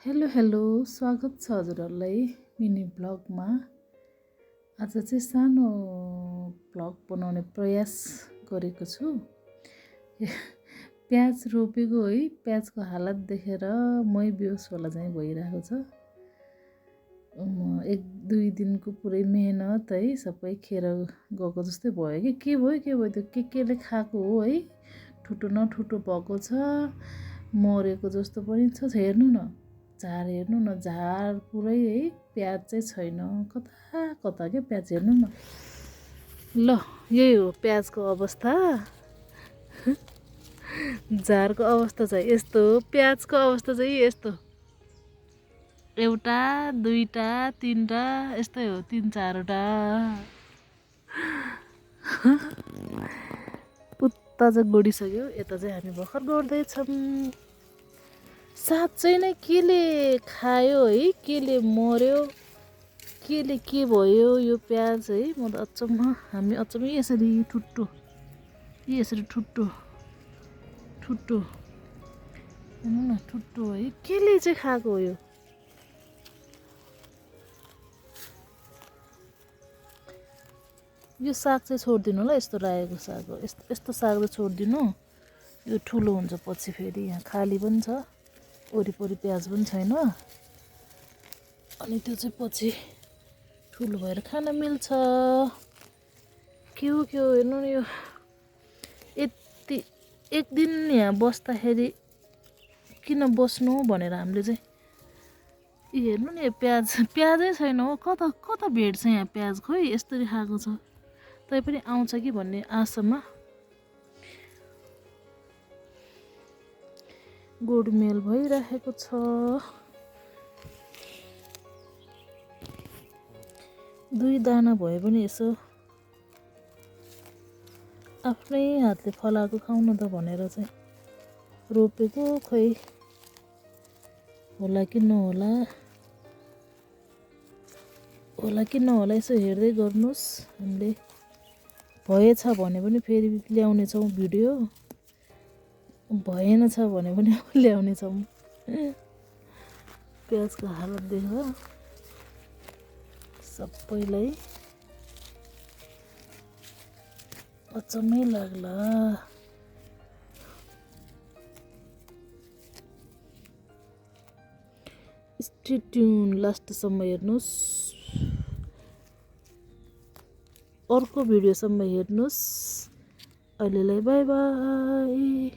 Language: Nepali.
हेलो हेलो स्वागत छ हजुरहरूलाई मिनी ब्लगमा। आज चाहिँ सानो ब्लग बनाउने प्रयास गरेको छु। प्याज रोपेको है, प्याजको हालत देखेर मै बेहोस होला चाहिँ भइरहेको छ। एक दुई दिनको पुरै मेहनत है सबै खेर गएको जस्तै भयो के भयो त्यो केले खाएको हो है। ठुटो न ठुटो भएको छ, मरेको जस्तो पनि छ। हेर्नु न झार, हेर्नु न झार पुरै है, प्याज चाहिँ छैन। कता कता के प्याज हेर्नु न। ल यही हो प्याजको अवस्था। झारको अवस्था चाहिँ यस्तो, प्याजको अवस्था चाहिँ यस्तो। एउटा दुईटा तीनटा यस्तै हो, तीन चारवटा। उता चाहिँ गोडिसक्यो, यता चाहिँ हामी भर्खर गोड्दैछौँ। साँच्चै नै केले खायो है, केले मर्यो, केले के भयो यो प्याज है। म त अचम्म, हामी अचम्म। यसरी ठुट्टो, यसरी ठुट्टो ठुट्टो हेर्नु न, ठुट्टो है, केले चाहिँ खाएको हो यो। यो साग चाहिँ छोडिदिनु होला, यस्तो रायोको साग हो। यस्तो साग चाहिँ छोडिदिनु, यो ठुलो हुन्छ पछि। फेरि यहाँ खाली पनि छ, वरिपरि प्याज पनि छैन, अनि त्यो चाहिँ पछि ठुलो भएर खान मिल्छ। के हो हेर्नु न, यो यति एक दिन यहाँ बस्दाखेरि किन बस्नु भनेर हामीले चाहिँ हेर्नु नि, प्याजै छैन हो। कता कता भेट्छ यहाँ प्याज, खोइ यस्तरी खाएको छ। तै पनि आउँछ कि भन्ने आशामा गोडमेल भइरहेको छ। दुई दाना भए पनि यसो आफ्नै हातले फलाएको खाउन त भनेर चाहिँ रोपेको। खोइ होला कि नहोला, होला कि नहोला यसो हेर्दै गर्नुहोस्। हामीले भएछ भने पनि फेरि ल्याउनेछौँ भिडियो, भएन छ भने पनि ल्याउनेछौँ। प्याजको हालत देखेर सबैलाई अचम्मै लाग्ला। स्टे ट्युन, लास्टसम्म हेर्नुहोस्, अर्को भिडियोसम्म हेर्नुहोस्। अहिलेलाई बाई बाई।